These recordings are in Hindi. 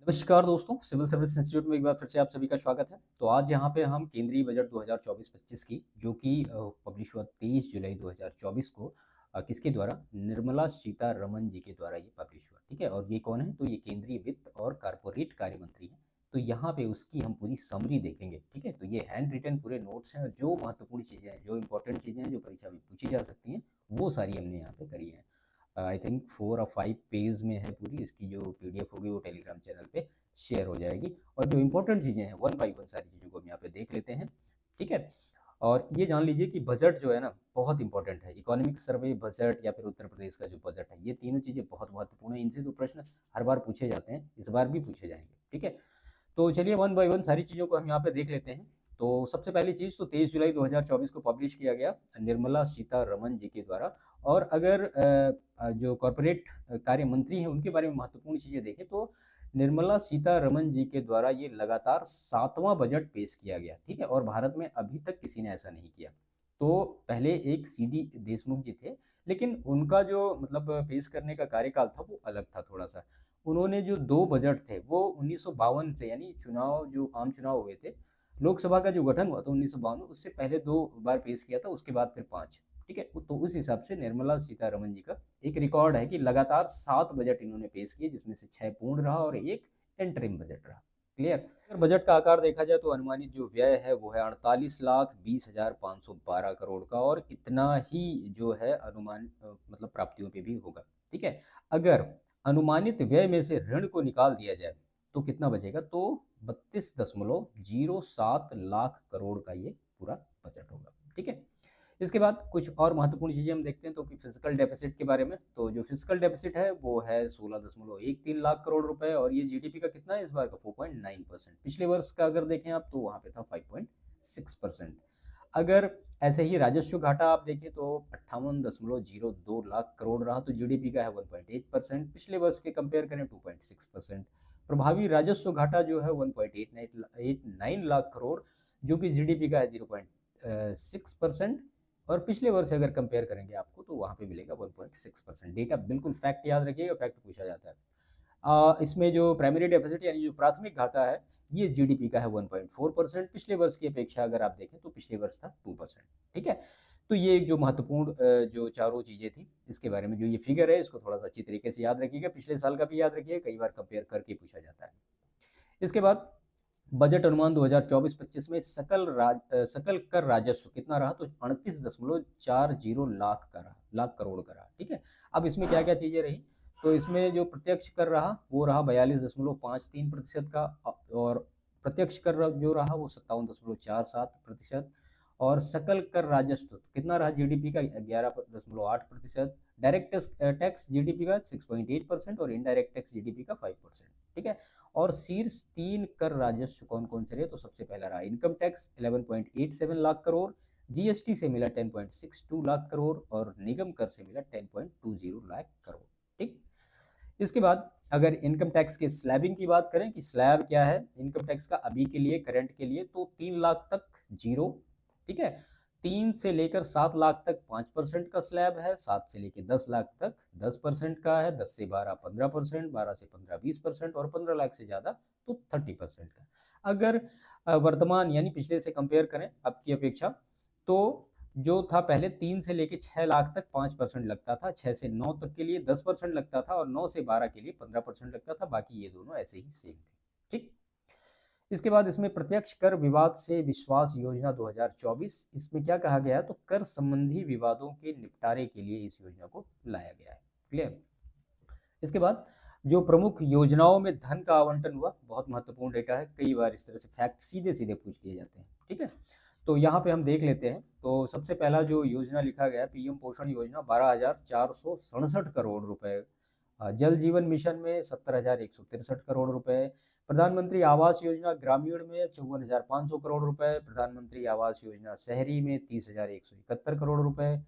नमस्कार दोस्तों, सिविल सर्विस इंस्टीट्यूट में एक बार फिर से आप सभी का स्वागत है। तो आज यहाँ पे हम केंद्रीय बजट 2024-25 की जो कि पब्लिश हुआ 23 जुलाई 2024 को किसके द्वारा निर्मला सीतारमण जी के द्वारा ये पब्लिश हुआ। ठीक है, और ये कौन है? तो ये केंद्रीय वित्त और कारपोरेट कार्य मंत्री हैं। तो यहाँ पे उसकी हम पूरी समरी देखेंगे। ठीक है, तो ये हैंड रिटन पूरे नोट्स हैं और जो महत्वपूर्ण चीज़ें हैं, जो इंपॉर्टेंट चीज़ें हैं, जो परीक्षा में पूछी जा सकती हैं, वो सारी हमने यहाँ पे करी है। आई थिंक 4 और 5 पेज में है पूरी। इसकी जो पीडीएफ होगी वो टेलीग्राम चैनल पे शेयर हो जाएगी। और जो इंपॉर्टेंट चीज़ें हैं वन बाई वन सारी चीज़ों को हम यहाँ पे देख लेते हैं। ठीक है, और ये जान लीजिए कि बजट जो है ना बहुत इंपॉर्टेंट है। इकोनॉमिक सर्वे, बजट या फिर उत्तर प्रदेश का जो बजट है, ये तीनों चीज़ें बहुत महत्वपूर्ण है। इनसे तो प्रश्न हर बार पूछे जाते हैं, इस बार भी पूछे जाएंगे। ठीक है, तो चलिए वन बाय वन सारी चीज़ों को हम यहाँ पे देख लेते हैं। तो सबसे पहली चीज़ तो 23 जुलाई 2024 को पब्लिश किया गया निर्मला सीतारमण जी के द्वारा। और अगर जो कॉरपोरेट कार्य मंत्री हैं उनके बारे में महत्वपूर्ण चीज़ें देखें तो निर्मला सीतारमण जी के द्वारा ये लगातार 7वां बजट पेश किया गया। ठीक है, और भारत में अभी तक किसी ने ऐसा नहीं किया। तो पहले एक सीडी देशमुख जी थे, लेकिन उनका जो मतलब पेश करने का कार्यकाल था वो अलग था थोड़ा सा। उन्होंने जो 2 बजट थे वो 1952 से, यानी चुनाव जो आम चुनाव हुए थे, लोकसभा का जो गठन हुआ था 1952 में, उससे पहले 2 बार पेश किया था, उसके बाद फिर 5। ठीक है, तो उस हिसाब से निर्मला सीतारमण जी का एक रिकॉर्ड है कि लगातार 7 बजट इन्होंने पेश किए, जिसमें से 6 पूर्ण रहा और एक इंटरिम बजट रहा। क्लियर? अगर बजट का आकार देखा जाए तो अनुमानित जो व्यय है वो है 48,20,512 करोड़ का, और इतना ही जो है अनुमान मतलब प्राप्तियों पे भी होगा। ठीक है, अगर अनुमानित व्यय में से ऋण को निकाल दिया जाए तो कितना बचेगा? तो 32.07 लाख करोड़ का ये पूरा बजट होगा। ठीक है, इसके बाद कुछ और महत्वपूर्ण चीजें हम देखते हैं तो कि फिजिकल डेफिसिट के बारे में। तो जो फिजिकल डेफिसिट है वो है 16.13 लाख करोड़ रुपए, और ये जीडीपी का कितना है इस बार का? 4.9%। पिछले वर्ष का अगर देखें आप तो वहां पे था 5.6%। अगर ऐसे ही राजस्व घाटा आप देखें तो 58.02 लाख करोड़ रहा, तो जीडीपी का है 1.8%। पिछले वर्ष के कंपेयर करें 2.6%। प्रभावी राजस्व घाटा जो है 1.89 लाख करोड़, जो कि जीडीपी का है 0.6%। और पिछले वर्ष अगर कंपेयर करेंगे आपको तो वहां पे मिलेगा 1.6%। डेटा बिल्कुल फैक्ट याद रखिएगा, फैक्ट पूछा जाता है। इसमें जो प्राइमरी डेफिसिट यानी जो प्राथमिक घाटा है, ये जीडीपी का है 1.4%। पिछले वर्ष की अपेक्षा अगर आप देखें तो पिछले वर्ष था 2%। ठीक है, तो ये एक जो महत्वपूर्ण जो चारों चीजें थी इसके बारे में, जो ये फिगर है इसको थोड़ा सा अच्छी तरीके से याद रखिएगा। पिछले साल का भी याद रखिएगा, कई बार कंपेयर करके पूछा जाता है। इसके बाद बजट अनुमान 2024-25 में सकल कर राजस्व कितना रहा? तो 38.40 लाख करोड़ का रहा। ठीक है, अब इसमें क्या क्या चीजें रही? तो इसमें जो प्रत्यक्ष कर रहा वो रहा 42.53% का, और प्रत्यक्ष कर जो रहा वो 57.47%। और सकल कर राजस्व कितना रहा? जीडीपी का 11.8%। डायरेक्ट टैक्स जीडीपी का 6.8% और इनडायरेक्ट टैक्स जीडीपी का 5%। ठीक है, और शीर्ष 3 कर राजस्व कौन कौन से रहे? तो सबसे पहला रहा income tax 11.87 lakh crore, GST से मिला 10.62 लाख करोड़, और निगम कर से मिला 10.20 लाख करोड़। ठीक, इसके बाद अगर इनकम टैक्स के स्लैबिंग की बात करें कि स्लैब क्या है इनकम टैक्स का अभी के लिए, करंट के लिए, तो 3 लाख तक 0। ठीक है, 3 से लेकर 7 लाख तक 5% का स्लैब है, 7 से लेकर 10 लाख तक 10% का है, 10 से 12 15%, 12 से 15 20%, और 15 लाख से ज़्यादा तो 30% का। अगर वर्तमान यानी पिछले से कंपेयर करें अब की अपेक्षा, तो जो था पहले 3 से लेके 6 लाख तक 5% लगता था, 6 से 9 तक के लिए 10% लगता था, और 9 से 12 के लिए 15% लगता था। बाकी ये दोनों ऐसे ही सेम थे। ठीक, इसके बाद इसमें प्रत्यक्ष कर विवाद से विश्वास योजना 2024, इसमें क्या कहा गया है? तो कर संबंधी विवादों के निपटारे के लिए इस योजना को लाया गया है। क्लियर? इसके बाद जो प्रमुख योजनाओं में धन का आवंटन हुआ, बहुत महत्वपूर्ण डेटा है। कई बार इस तरह से फैक्ट सीधे सीधे पूछ लिए जाते हैं। ठीक है, तो यहाँ पे हम देख लेते हैं। तो सबसे पहला जो योजना लिखा गया है पीएम पोषण योजना 12,467 करोड़ रुपए। जल जीवन मिशन में 70,163 करोड़ रुपए। प्रधानमंत्री आवास योजना ग्रामीण में 54,500 करोड़ रुपए। प्रधानमंत्री आवास योजना शहरी में 30,171 करोड़ रुपए।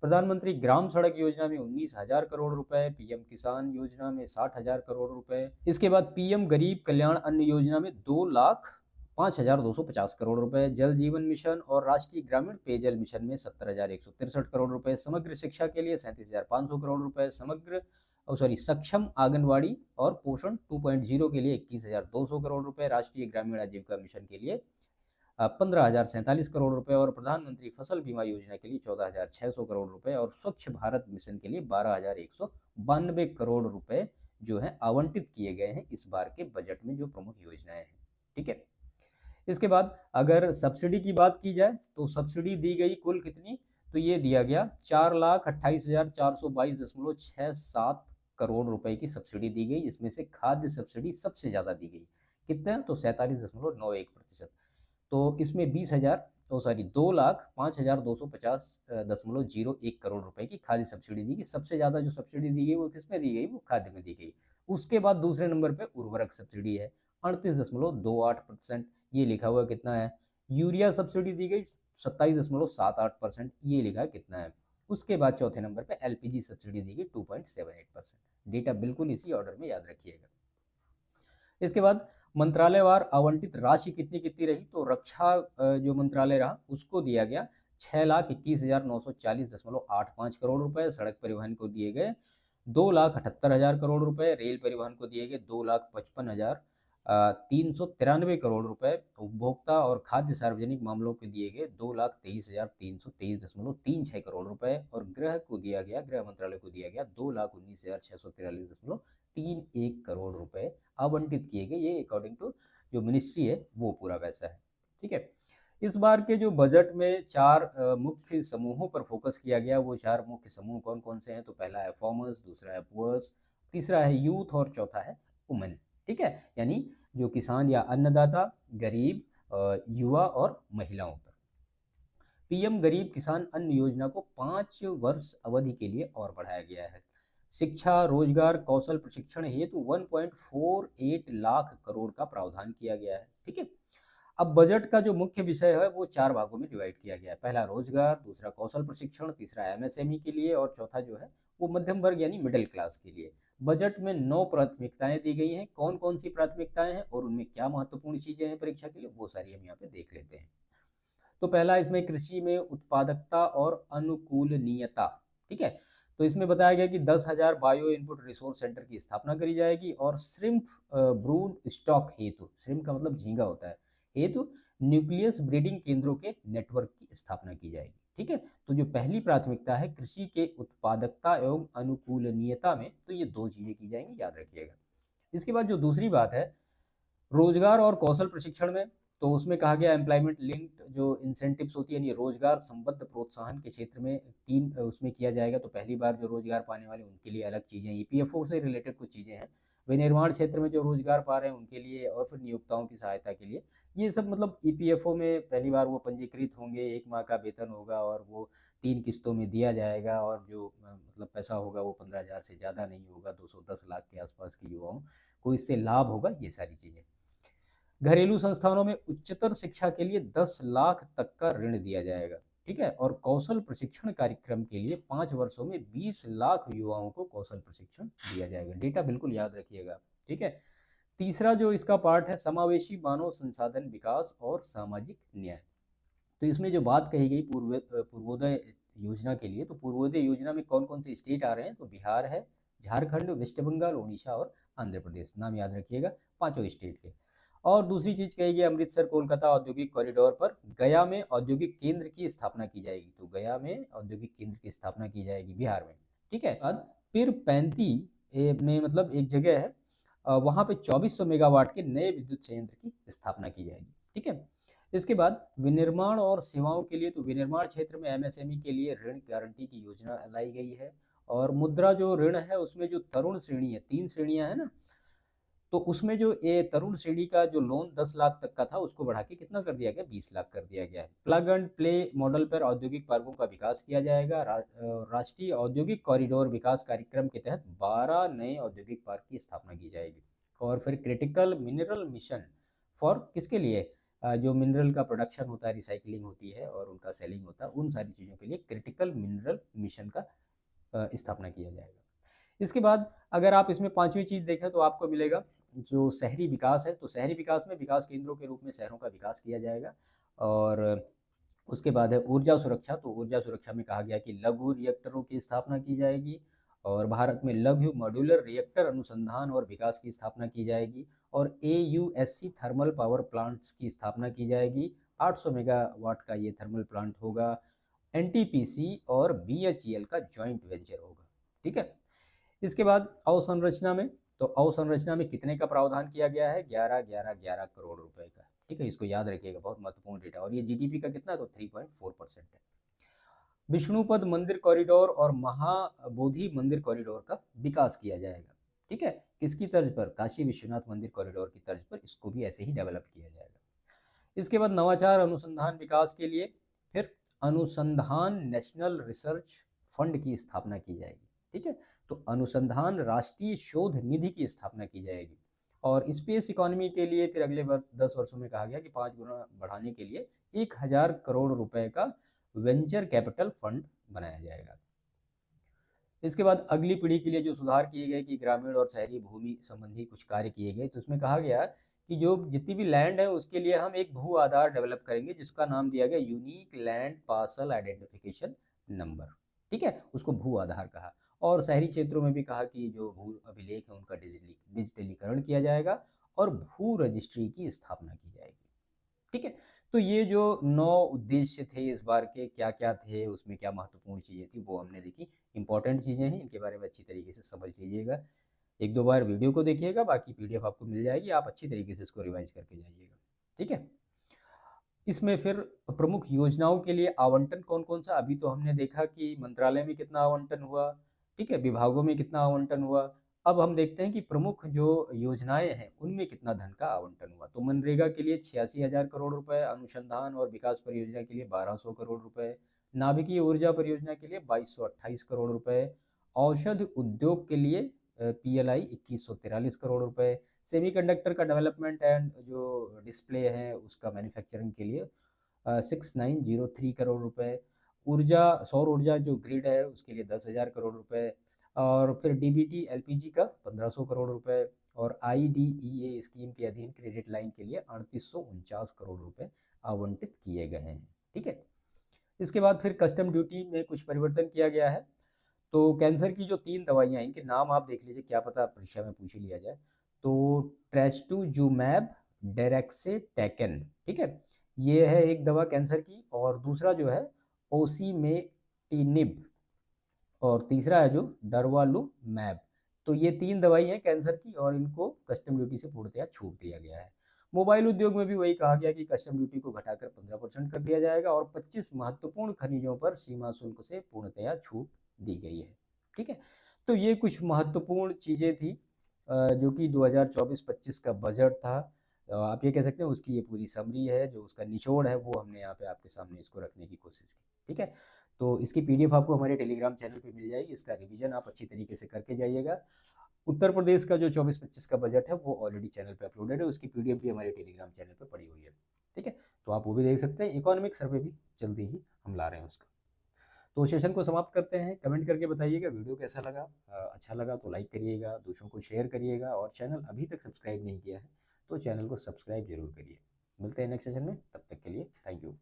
प्रधानमंत्री ग्राम सड़क योजना में 19,000 करोड़ रुपए। पीएम किसान योजना में 60,000 करोड़ रुपए। इसके बाद पीएम गरीब कल्याण अन्न योजना में 2,05,250 करोड़ रुपए। जल जीवन मिशन और राष्ट्रीय ग्रामीण पेयजल मिशन में 70,163 करोड़ रुपए। समग्र शिक्षा के लिए 37,500 करोड़ रुपए। समग्र सक्षम आंगनवाड़ी और पोषण 2.0 के लिए 21,200 करोड़ रुपए, राष्ट्रीय ग्रामीण आजीविका मिशन के लिए 15,047 करोड़ रुपए और प्रधानमंत्री फसल बीमा योजना के लिए 14,600 करोड़ रुपए और स्वच्छ भारत मिशन के लिए 12,192 करोड़ रुपए जो है आवंटित किए गए हैं इस बार के बजट में, जो प्रमुख योजनाएं हैं। ठीक है, इसके बाद अगर सब्सिडी की बात की जाए तो सब्सिडी दी गई कुल कितनी, तो ये दिया गया 4,28,422.67 करोड़ रुपए की सब्सिडी दी गई। इसमें से खाद्य सब्सिडी सबसे ज्यादा दी गई, कितना, तो 47.91%। तो इसमें 2,05,250.01 करोड़ रुपए की खाद्य सब्सिडी दी गई। सबसे ज्यादा जो सब्सिडी दी गई वो किसमें दी गई, वो खाद्य में दी गई। उसके बाद दूसरे नंबर पे उर्वरक सब्सिडी है 38.28%, ये लिखा हुआ कितना है। यूरिया सब्सिडी दी गई 27.78%, ये लिखा है कितना है। उसके बाद चौथे नंबर पे एलपीजी सब्सिडी दी गई 2.78%। डेटा बिल्कुल इसी ऑर्डर में याद रखिएगा। इसके बाद मंत्रालयवार आवंटित राशि कितनी कितनी रही, तो रक्षा जो मंत्रालय रहा उसको दिया गया 6,21,940.85 करोड़ रुपए, सड़क परिवहन को दिए गए 2,78,000 करोड़ रुपए, रेल परिवहन को दिए गए 2,55,393 करोड़ रुपए, उपभोक्ता और खाद्य सार्वजनिक मामलों के दिए गए 2,23,323.36 करोड़ रुपए और गृह मंत्रालय को दिया गया 2,19,643.31 करोड़ रुपए आवंटित किए गए। ये अकॉर्डिंग टू जो मिनिस्ट्री है वो पूरा वैसा है। ठीक है, इस बार के जो बजट में 4 मुख्य समूहों पर फोकस किया गया। वो 4 मुख्य समूह कौन कौन से हैं, तो पहला है फार्मर्स, दूसरा है पुअर्स, तीसरा है यूथ और चौथा है वुमेन। ठीक है, यानी जो किसान या अन्नदाता, गरीब, युवा और महिलाओं पर। पीएम गरीब किसान अन्न योजना को 5 वर्ष अवधि के लिए और बढ़ाया गया है। शिक्षा, रोजगार, कौशल प्रशिक्षण हेतु 1.48 लाख करोड़ का प्रावधान किया गया है। ठीक है, अब बजट का जो मुख्य विषय है वो 4 भागों में डिवाइड किया गया है। पहला रोजगार, दूसरा कौशल प्रशिक्षण, तीसरा एमएसएमई के लिए और चौथा जो है वो मध्यम वर्ग यानी मिडिल क्लास के लिए। बजट में 9 प्राथमिकताएं दी गई हैं। कौन कौन सी प्राथमिकताएं हैं और उनमें क्या महत्वपूर्ण चीजें हैं परीक्षा के लिए, वो सारी हम यहाँ पे देख लेते हैं। तो पहला इसमें कृषि में उत्पादकता और अनुकूलनीयता। ठीक है, तो इसमें बताया गया कि 10,000 बायो इनपुट रिसोर्स सेंटर की स्थापना करी जाएगी और श्रिम्प ब्रूड स्टॉक हेतु, श्रिम्प का मतलब झींगा होता है, हेतु न्यूक्लियस ब्रीडिंग केंद्रों के नेटवर्क की स्थापना की जाएगी। ठीक है, तो जो पहली प्राथमिकता है कृषि के उत्पादकता एवं अनुकूलनीयता में, तो ये 2 चीजें की जाएंगी, याद रखिएगा। इसके बाद जो दूसरी बात है रोजगार और कौशल प्रशिक्षण में, तो उसमें कहा गया एम्प्लॉयमेंट लिंक्ड जो इंसेंटिव्स होती है यानी रोजगार संबद्ध प्रोत्साहन के क्षेत्र में 3 उसमें किया जाएगा। तो पहली बार जो रोजगार पाने वाले उनके लिए अलग चीजें, ईपीएफओ से रिलेटेड कुछ चीजें हैं, विनिर्माण क्षेत्र में जो रोजगार पा रहे हैं उनके लिए और फिर नियोक्ताओं की सहायता के लिए ये सब, मतलब ईपीएफओ में पहली बार वो पंजीकृत होंगे, 1 माह का वेतन होगा और वो 3 किस्तों में दिया जाएगा और जो मतलब पैसा होगा वो 15,000 से ज़्यादा नहीं होगा, 210 लाख के आसपास के युवाओं को इससे लाभ होगा, ये सारी चीज़ें। घरेलू संस्थानों में उच्चतर शिक्षा के लिए 10 लाख तक का ऋण दिया जाएगा। ठीक है, और कौशल प्रशिक्षण कार्यक्रम के लिए 5 वर्षों में 20 लाख युवाओं को कौशल प्रशिक्षण दिया जाएगा। डेटा बिल्कुल याद रखिएगा। ठीक है, तीसरा जो इसका पार्ट है समावेशी मानव संसाधन विकास और सामाजिक न्याय। तो इसमें जो बात कही गई पूर्वोदय योजना के लिए, तो पूर्वोदय योजना में कौन कौन से स्टेट आ रहे हैं, तो बिहार है, झारखंड, वेस्ट बंगाल, उड़ीसा और आंध्र प्रदेश, नाम याद रखिएगा, 5 स्टेट के। और दूसरी चीज कही गई अमृतसर कोलकाता औद्योगिक कॉरिडोर पर गया में औद्योगिक केंद्र की स्थापना की जाएगी। तो गया में औद्योगिक केंद्र की स्थापना की जाएगी बिहार में। ठीक है, बाद फिर 35 में मतलब एक जगह है वहाँ पे 2400 मेगावाट के नए विद्युत संयंत्र की स्थापना की जाएगी। ठीक है, इसके बाद विनिर्माण और सेवाओं के लिए, तो विनिर्माण क्षेत्र में एमएसएमई के लिए ऋण गारंटी की योजना लाई गई है। और मुद्रा जो ऋण है उसमें जो तरुण श्रेणी है, 3 श्रेणियां है ना, तो उसमें जो ये तरुण श्रेणी का जो लोन 10 लाख तक का था उसको बढ़ा के कितना कर दिया गया, 20 लाख कर दिया गया है। प्लग एंड प्ले मॉडल पर औद्योगिक पार्कों का विकास किया जाएगा। राष्ट्रीय औद्योगिक कॉरिडोर विकास कार्यक्रम के तहत 12 नए औद्योगिक पार्क की स्थापना की जाएगी। और फिर क्रिटिकल मिनरल मिशन फॉर किसके लिए, जो मिनरल का प्रोडक्शन होता है, रिसाइकलिंग होती है और उनका सेलिंग होता है, उन सारी चीज़ों के लिए क्रिटिकल मिनरल मिशन का स्थापना किया जाएगा। इसके बाद अगर आप इसमें 5वीं चीज़ देखें तो आपको मिलेगा जो शहरी विकास है। तो शहरी विकास में विकास केंद्रों के रूप में शहरों का विकास किया जाएगा। और उसके बाद है ऊर्जा सुरक्षा। तो ऊर्जा सुरक्षा में कहा गया कि लघु रिएक्टरों की स्थापना की जाएगी और भारत में लघु मॉड्यूलर रिएक्टर अनुसंधान और विकास की स्थापना की जाएगी और AUSC थर्मल पावर प्लांट्स की स्थापना की जाएगी। 800 मेगावाट का ये थर्मल प्लांट होगा। NTPC और BHEL का जॉइंट वेंचर होगा। ठीक है, इसके बाद अवसंरचना में, तो अवसंरचना में कितने का प्रावधान किया गया है? 11 करोड़ रुपए का। ठीक है, इसको याद रखिएगा, बहुत महत्वपूर्ण डेटा। और ये GDP का कितना है? तो 3.4% है। विष्णुपद मंदिर कॉरिडोर और महाबोधि मंदिर कॉरिडोर का विकास किया जाएगा। ठीक है, किसकी तर्ज पर? काशी विश्वनाथ मंदिर कॉरिडोर की तर्ज पर इसको भी ऐसे ही डेवलप किया जाएगा। इसके बाद नवाचार अनुसंधान विकास के लिए फिर अनुसंधान नेशनल रिसर्च फंड की स्थापना की जाएगी। ठीक है, तो अनुसंधान राष्ट्रीय शोध निधि की स्थापना की जाएगी। और स्पेस इकोनॉमी के लिए फिर अगले 10 वर्षों में कहा गया कि 5 गुना बढ़ाने के लिए 1000 करोड़ रुपए का वेंचर कैपिटल फंड बनाया जाएगा। इसके बाद अगली पीढ़ी के लिए जो सुधार किए गए कि ग्रामीण और शहरी भूमि संबंधी कुछ कार्य किए गए, तो उसमें कहा गया कि जो जितनी भी लैंड है उसके लिए हम एक भू आधार डेवलप करेंगे जिसका नाम दिया गया unique land parcel identification number. ठीक है, उसको भू आधार कहा। और शहरी क्षेत्रों में भी कहा कि जो भू अभिलेख है उनका डिजिटलीकरण किया जाएगा और भू रजिस्ट्री की स्थापना की जाएगी। ठीक है, तो ये जो 9 उद्देश्य थे इस बार के, क्या क्या थे उसमें, क्या महत्वपूर्ण चीज़ें थी, वो हमने देखी। इंपॉर्टेंट चीज़ें हैं, इनके बारे में अच्छी तरीके से समझ लीजिएगा। एक दो बार वीडियो को देखिएगा, बाकी PDF आपको मिल जाएगी, आप अच्छी तरीके से इसको रिवाइज करके जाइएगा। ठीक है, इसमें फिर प्रमुख योजनाओं के लिए आवंटन कौन कौन सा, अभी तो हमने देखा कि मंत्रालय में कितना आवंटन हुआ। ठीक है, विभागों में कितना आवंटन हुआ। अब हम देखते हैं कि प्रमुख जो योजनाएं हैं उनमें कितना धन का आवंटन हुआ। तो मनरेगा के लिए 86,000 करोड़ रुपए, अनुसंधान और विकास परियोजना के लिए 1200 करोड़ रुपए, नाभिकीय ऊर्जा परियोजना के लिए 2228 करोड़ रुपए, औषध उद्योग के लिए PLI 2143 करोड़ रुपए, सेमीकंडक्टर का डेवलपमेंट एंड जो डिस्प्ले है उसका मैन्युफैक्चरिंग के लिए 6903 करोड़ रुपए, ऊर्जा सौर ऊर्जा जो ग्रिड है उसके लिए 10,000 करोड़ रुपए, और फिर DBT LPG का 1500 करोड़ रुपए, और IDEA स्कीम के अधीन क्रेडिट लाइन के लिए 3849 करोड़ रुपए आवंटित किए गए हैं। ठीक है, इसके बाद फिर कस्टम ड्यूटी में कुछ परिवर्तन किया गया है। तो कैंसर की जो 3 दवाइयाँ, इनके नाम आप देख लीजिए, क्या पता परीक्षा में पूछ ही लिया जाए। तो ट्रेस्टुजुमैब डेरेक्सेटेकन, ठीक है, ये है एक दवा कैंसर की, और दूसरा जो है ओसीमेटिनिब, और तीसरा है जो डरवालुमैब। तो ये 3 दवाई हैं कैंसर की, और इनको कस्टम ड्यूटी से पूर्णतया छूट दिया गया है। मोबाइल उद्योग में भी वही कहा गया कि कस्टम ड्यूटी को घटाकर 15% कर दिया जाएगा, और 25 महत्वपूर्ण खनिजों पर सीमा शुल्क से पूर्णतया छूट दी गई है। ठीक है, तो ये कुछ महत्वपूर्ण चीज़ें थी जो कि 2024-25 का बजट था। आप ये कह सकते हैं उसकी ये पूरी समरी है, जो उसका निचोड़ है वो हमने यहाँ पे आपके सामने इसको रखने की कोशिश की। ठीक है, तो इसकी PDF आपको हमारे टेलीग्राम चैनल पे मिल जाएगी। इसका रिवीजन आप अच्छी तरीके से करके जाइएगा। उत्तर प्रदेश का जो 24-25 का बजट है वो ऑलरेडी चैनल पे अपलोडेड है, उसकी PDF भी हमारे टेलीग्राम चैनल पे पड़ी हुई है। ठीक है, तो आप वो भी देख सकते हैं। इकोनॉमिक सर्वे भी जल्दी ही हम ला रहे हैं उसका। तो सेशन को समाप्त करते हैं। कमेंट करके बताइएगा वीडियो कैसा लगा। अच्छा लगा तो लाइक करिएगा, दूसरों को शेयर करिएगा, और चैनल अभी तक सब्सक्राइब नहीं किया है तो चैनल को सब्सक्राइब जरूर करिए। मिलते हैं नेक्स्ट सेशन में, तब तक के लिए थैंक यू।